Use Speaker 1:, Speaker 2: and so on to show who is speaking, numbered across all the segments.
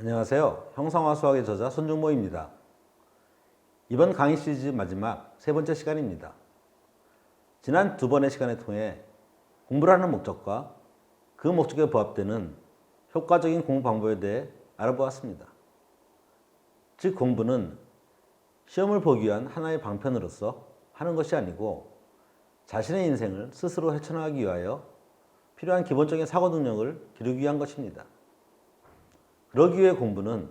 Speaker 1: 안녕하세요. 형상화 수학의 저자 손중모입니다. 이번 강의 시리즈 마지막 세 번째 시간입니다. 지난 두 번의 시간을 통해 공부를 하는 목적과 그 목적에 부합되는 효과적인 공부 방법에 대해 알아보았습니다. 즉 공부는 시험을 보기 위한 하나의 방편으로서 하는 것이 아니고 자신의 인생을 스스로 헤쳐나가기 위하여 필요한 기본적인 사고 능력을 기르기 위한 것입니다. 그러기 위해 공부는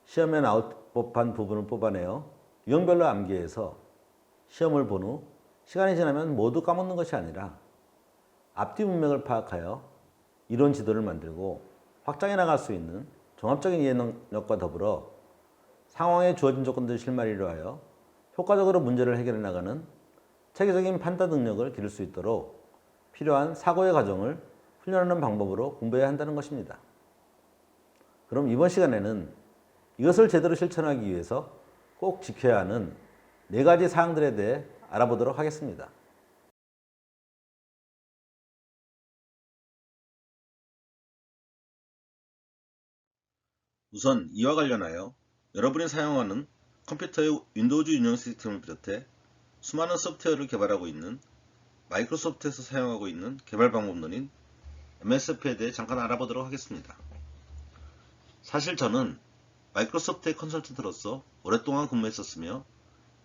Speaker 1: 시험에 나올 법한 부분을 뽑아내어 유형별로 암기해서 시험을 본 후 시간이 지나면 모두 까먹는 것이 아니라 앞뒤 문맥을 파악하여 이론 지도를 만들고 확장해 나갈 수 있는 종합적인 이해 능력과 더불어 상황에 주어진 조건들을 실마리로 하여 효과적으로 문제를 해결해 나가는 체계적인 판단 능력을 기를 수 있도록 필요한 사고의 과정을 훈련하는 방법으로 공부해야 한다는 것입니다. 그럼 이번 시간에는 이것을 제대로 실천하기 위해서 꼭 지켜야 하는 네 가지 사항들에 대해 알아보도록 하겠습니다. 우선 이와 관련하여 여러분이 사용하는 컴퓨터의 윈도우즈 운영 시스템을 비롯해 수많은 소프트웨어를 개발하고 있는 마이크로소프트에서 사용하고 있는 개발 방법론인 MSF에 대해 잠깐 알아보도록 하겠습니다. 사실 저는 마이크로소프트의 컨설턴트로서 오랫동안 근무했었으며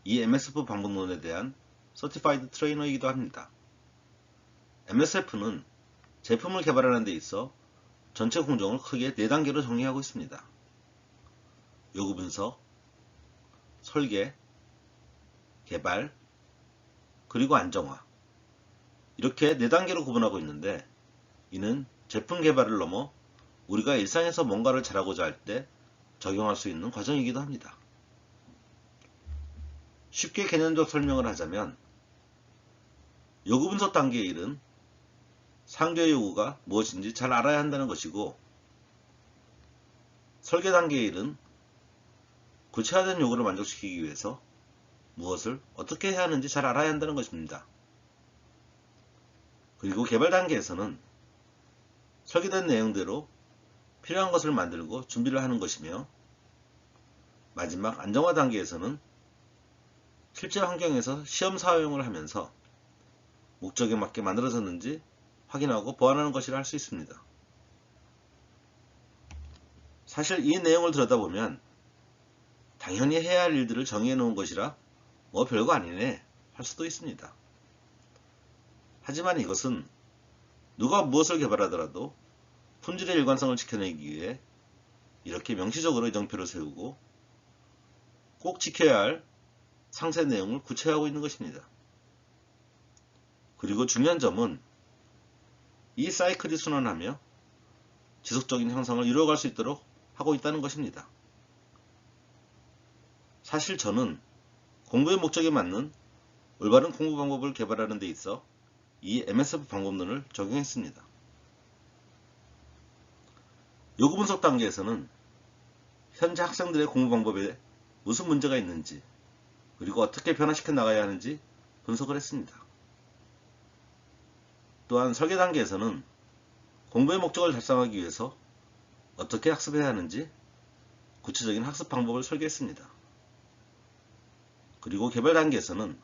Speaker 1: 이 MSF 방법론에 대한 서티파이드 트레이너이기도 합니다. MSF는 제품을 개발하는 데 있어 전체 공정을 크게 4단계로 정리하고 있습니다. 요구 분석, 설계, 개발, 그리고 안정화. 이렇게 4단계로 구분하고 있는데 이는 제품 개발을 넘어 우리가 일상에서 뭔가를 잘하고자 할 때 적용할 수 있는 과정이기도 합니다. 쉽게 개념적 설명을 하자면 요구 분석 단계의 일은 상대의 요구가 무엇인지 잘 알아야 한다는 것이고, 설계 단계의 일은 구체화된 요구를 만족시키기 위해서 무엇을 어떻게 해야 하는지 잘 알아야 한다는 것입니다. 그리고 개발 단계에서는 설계된 내용대로 필요한 것을 만들고 준비를 하는 것이며, 마지막 안정화 단계에서는 실제 환경에서 시험 사용을 하면서 목적에 맞게 만들어졌는지 확인하고 보완하는 것이라 할 수 있습니다. 사실 이 내용을 들여다보면 당연히 해야 할 일들을 정해 놓은 것이라 뭐 별거 아니네 할 수도 있습니다. 하지만 이것은 누가 무엇을 개발하더라도 품질의 일관성을 지켜내기 위해 이렇게 명시적으로 이정표를 세우고 꼭 지켜야 할 상세 내용을 구체화하고 있는 것입니다. 그리고 중요한 점은 이 사이클이 순환하며 지속적인 형성을 이루어갈 수 있도록 하고 있다는 것입니다. 사실 저는 공부의 목적에 맞는 올바른 공부 방법을 개발하는 데 있어 이 MSF 방법론을 적용했습니다. 요구 분석 단계에서는 현재 학생들의 공부 방법에 무슨 문제가 있는지, 그리고 어떻게 변화시켜 나가야 하는지 분석을 했습니다. 또한 설계 단계에서는 공부의 목적을 달성하기 위해서 어떻게 학습해야 하는지 구체적인 학습 방법을 설계했습니다. 그리고 개발 단계에서는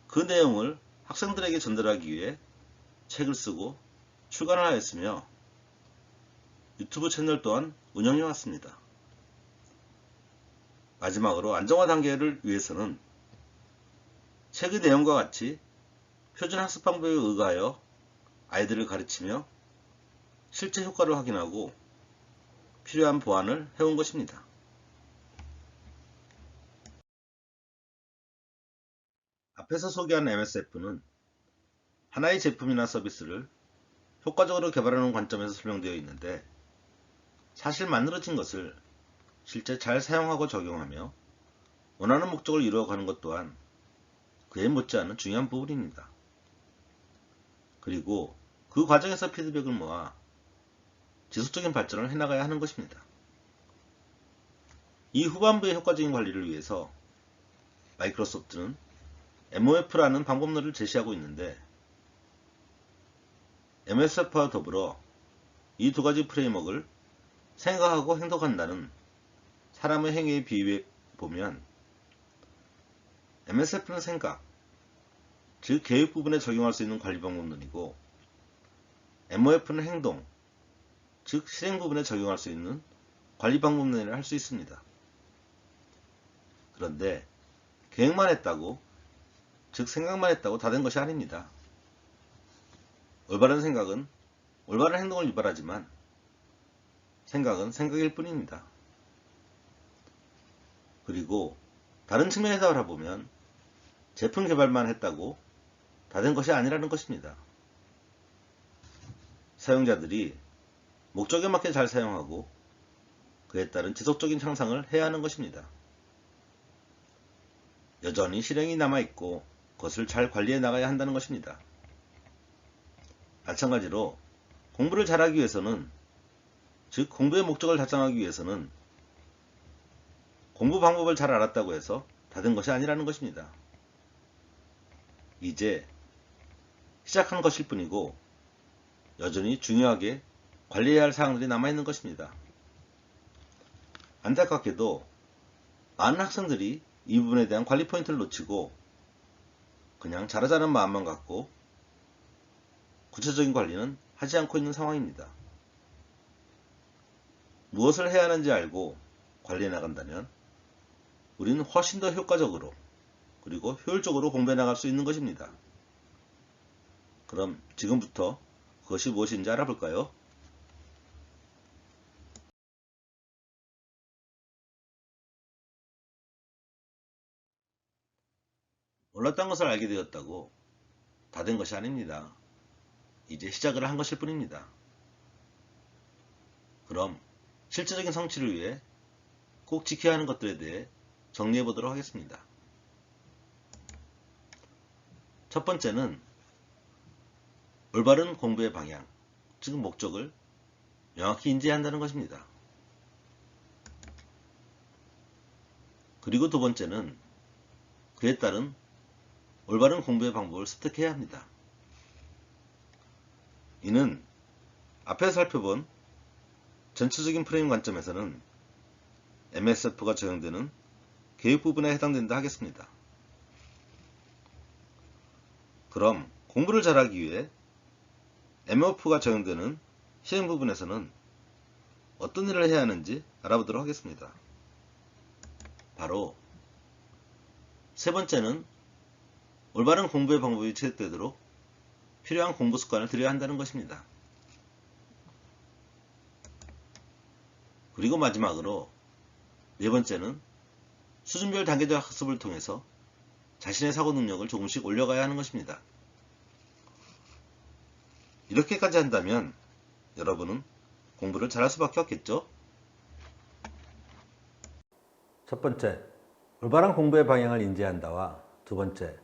Speaker 1: 그 내용을 학생들에게 전달하기 위해 책을 쓰고 출간을 하였으며 유튜브 채널 또한 운영해 왔습니다. 마지막으로 안정화 단계를 위해서는 책의 내용과 같이 표준 학습 방법에 의거하여 아이들을 가르치며 실제 효과를 확인하고 필요한 보완을 해온 것입니다. 앞에서 소개한 MSF는 하나의 제품이나 서비스를 효과적으로 개발하는 관점에서 설명되어 있는데, 사실 만들어진 것을 실제 잘 사용하고 적용하며 원하는 목적을 이루어가는 것 또한 그에 못지않은 중요한 부분입니다. 그리고 그 과정에서 피드백을 모아 지속적인 발전을 해나가야 하는 것입니다. 이 후반부의 효과적인 관리를 위해서 마이크로소프트는 MOF라는 방법론을 제시하고 있는데, MSF와 더불어 이 두 가지 프레임워크를 생각하고 행동한다는 사람의 행위에 비유해 보면 MSF는 생각, 즉 계획 부분에 적용할 수 있는 관리 방법론이고 MOF는 행동, 즉 실행 부분에 적용할 수 있는 관리 방법론이라 할 수 있습니다. 그런데 계획만 했다고, 즉 생각만 했다고 다 된 것이 아닙니다. 올바른 생각은 올바른 행동을 유발하지만 생각은 생각일 뿐입니다. 그리고 다른 측면에서 바라보면 제품 개발만 했다고 다 된 것이 아니라는 것입니다. 사용자들이 목적에 맞게 잘 사용하고 그에 따른 지속적인 향상을 해야 하는 것입니다. 여전히 실행이 남아있고 그것을 잘 관리해 나가야 한다는 것입니다. 마찬가지로 공부를 잘하기 위해서는, 즉 공부의 목적을 달성하기 위해서는 공부 방법을 잘 알았다고 해서 다 된 것이 아니라는 것입니다. 이제 시작한 것일 뿐이고 여전히 중요하게 관리해야 할 사항들이 남아있는 것입니다. 안타깝게도 많은 학생들이 이 부분에 대한 관리 포인트를 놓치고 그냥 잘하자는 마음만 갖고 구체적인 관리는 하지 않고 있는 상황입니다. 무엇을 해야 하는지 알고 관리해 나간다면 우리는 훨씬 더 효과적으로 그리고 효율적으로 공부해 나갈 수 있는 것입니다. 그럼 지금부터 그것이 무엇인지 알아볼까요? 몰랐던 것을 알게 되었다고 다 된 것이 아닙니다. 이제 시작을 한 것일 뿐입니다. 그럼 실질적인 성취를 위해 꼭 지켜야 하는 것들에 대해 정리해 보도록 하겠습니다. 첫 번째는 올바른 공부의 방향, 즉 목적을 명확히 인지한다는 것입니다. 그리고 두 번째는 그에 따른 올바른 공부의 방법을 습득해야 합니다. 이는 앞에서 살펴본 전체적인 프레임 관점에서는 MSF가 적용되는 계획 부분에 해당된다 하겠습니다. 그럼 공부를 잘하기 위해 MOF가 적용되는 실행 부분에서는 어떤 일을 해야 하는지 알아보도록 하겠습니다. 바로 세 번째는 올바른 공부의 방법이 체득되도록 필요한 공부 습관을 들여야 한다는 것입니다. 그리고 마지막으로 네 번째는 수준별 단계적 학습을 통해서 자신의 사고 능력을 조금씩 올려가야 하는 것입니다. 이렇게까지 한다면 여러분은 공부를 잘할 수밖에 없겠죠? 첫 번째, 올바른 공부의 방향을 인지한다와 두 번째,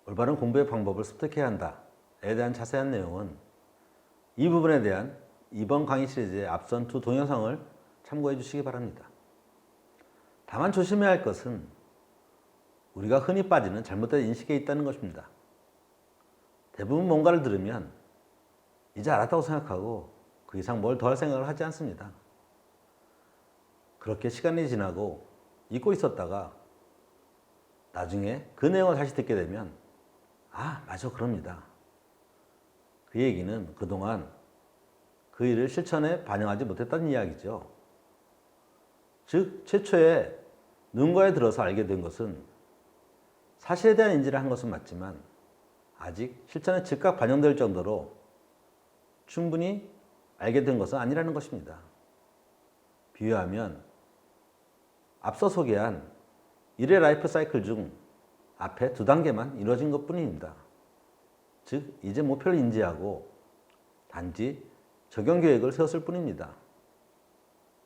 Speaker 1: 올바른 공부의 방법을 습득해야 한다에 대한 자세한 내용은 이 부분에 대한 이번 강의 시리즈의 앞선 두 동영상을 참고해 주시기 바랍니다. 다만 조심해야 할 것은 우리가 흔히 빠지는 잘못된 인식에 있다는 것입니다. 대부분 뭔가를 들으면 이제 알았다고 생각하고 그 이상 뭘 더 할 생각을 하지 않습니다. 그렇게 시간이 지나고 잊고 있었다가 나중에 그 내용을 다시 듣게 되면 아, 맞아, 그럽니다. 그 얘기는 그동안 그 일을 실천에 반영하지 못했다는 이야기죠. 즉, 최초에 누군가에 들어서 알게 된 것은 사실에 대한 인지를 한 것은 맞지만 아직 실천에 즉각 반영될 정도로 충분히 알게 된 것은 아니라는 것입니다. 비유하면 앞서 소개한 일의 라이프 사이클 중 앞에 두 단계만 이루어진 것 뿐입니다. 즉, 이제 목표를 인지하고 단지 적용 계획을 세웠을 뿐입니다.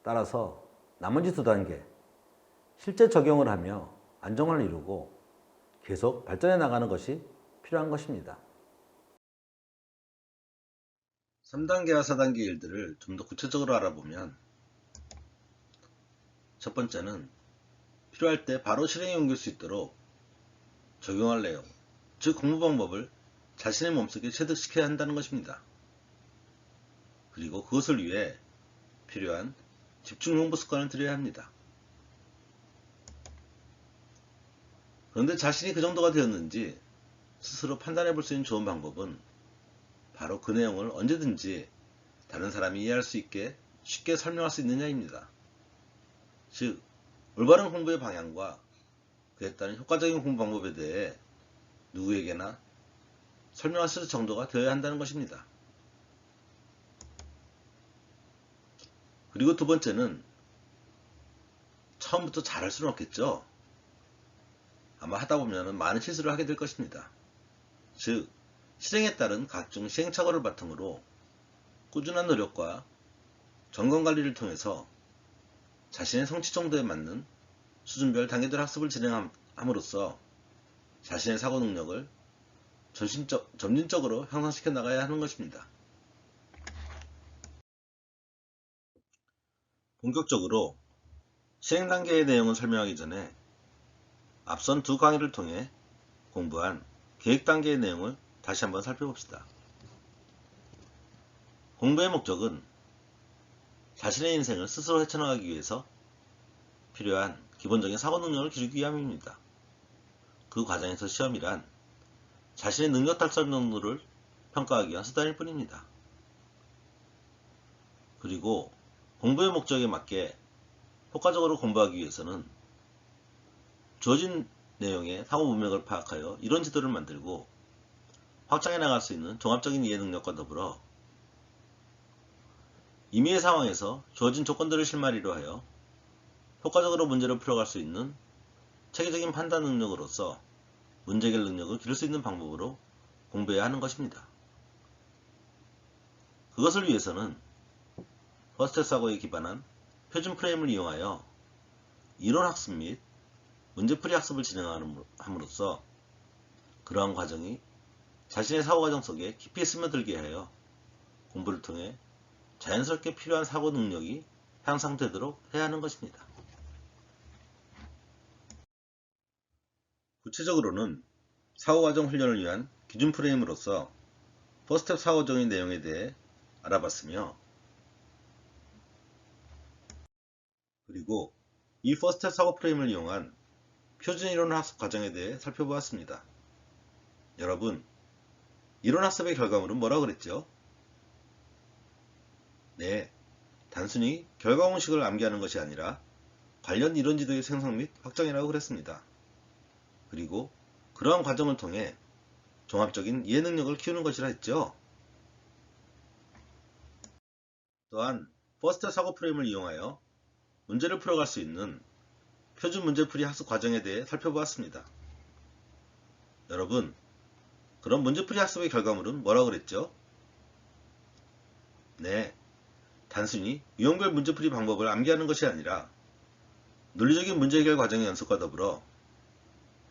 Speaker 1: 따라서 나머지 두 단계, 실제 적용을 하며 안정화를 이루고 계속 발전해 나가는 것이 필요한 것입니다. 3단계와 4단계 일들을 좀 더 구체적으로 알아보면 첫 번째는 필요할 때 바로 실행에 옮길 수 있도록 적용할 내용, 즉 공부 방법을 자신의 몸속에 체득시켜야 한다는 것입니다. 그리고 그것을 위해 필요한 집중 공부 습관을 들여야 합니다. 그런데 자신이 그 정도가 되었는지 스스로 판단해 볼 수 있는 좋은 방법은 바로 그 내용을 언제든지 다른 사람이 이해할 수 있게 쉽게 설명할 수 있느냐입니다. 즉, 올바른 공부의 방향과 그에 따른 효과적인 공부 방법에 대해 누구에게나 설명할 수 있을 정도가 되어야 한다는 것입니다. 그리고 두 번째는 처음부터 잘할 수는 없겠죠. 아마 하다 보면 많은 실수를 하게 될 것입니다. 즉, 실행에 따른 각종 시행착오를 바탕으로 꾸준한 노력과 점검관리를 통해서 자신의 성취 정도에 맞는 수준별 단계별 학습을 진행함으로써 자신의 사고 능력을 점진적으로 향상시켜 나가야 하는 것입니다. 본격적으로 실행 단계의 내용을 설명하기 전에 앞선 두 강의를 통해 공부한 계획 단계의 내용을 다시 한번 살펴봅시다. 공부의 목적은 자신의 인생을 스스로 헤쳐나가기 위해서 필요한 기본적인 사고 능력을 기르기 위함입니다. 그 과정에서 시험이란 자신의 능력 달성 정도를 평가하기 위한 수단일 뿐입니다. 그리고 공부의 목적에 맞게 효과적으로 공부하기 위해서는 주어진 내용의 상호 문맥을 파악하여 이론 지도를 만들고 확장해 나갈 수 있는 종합적인 이해 능력과 더불어 임의의 상황에서 주어진 조건들을 실마리로 하여 효과적으로 문제를 풀어갈 수 있는 체계적인 판단 능력으로서 문제 해결 능력을 기를 수 있는 방법으로 공부해야 하는 것입니다. 그것을 위해서는 퍼스트 사고에 기반한 표준 프레임을 이용하여 이론 학습 및 문제풀이 학습을 진행함으로써 그러한 과정이 자신의 사고 과정 속에 깊이 스며들게 하여 공부를 통해 자연스럽게 필요한 사고 능력이 향상되도록 해야 하는 것입니다. 구체적으로는 사고 과정 훈련을 위한 기준 프레임으로서 퍼스텝 사고 정의 내용에 대해 알아봤으며, 그리고 이 퍼스텝 사고 프레임을 이용한 표준 이론 학습 과정에 대해 살펴보았습니다. 여러분, 이론 학습의 결과물은 뭐라고 그랬죠? 네, 단순히 결과 공식을 암기하는 것이 아니라 관련 이론 지도의 생성 및 확장이라고 그랬습니다. 그리고 그러한 과정을 통해 종합적인 이해 능력을 키우는 것이라 했죠. 또한 퍼스트 사고 프레임을 이용하여 문제를 풀어갈 수 있는 표준 문제풀이 학습 과정에 대해 살펴보았습니다. 여러분, 그런 문제풀이 학습의 결과물은 뭐라고 그랬죠? 네, 단순히 유형별 문제풀이 방법을 암기하는 것이 아니라 논리적인 문제 해결 과정의 연습과 더불어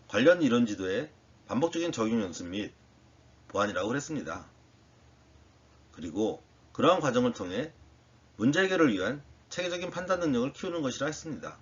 Speaker 1: 관련 이론 지도의 반복적인 적용 연습 및 보완이라고 했습니다. 그리고 그러한 과정을 통해 문제 해결을 위한 체계적인 판단 능력을 키우는 것이라 했습니다.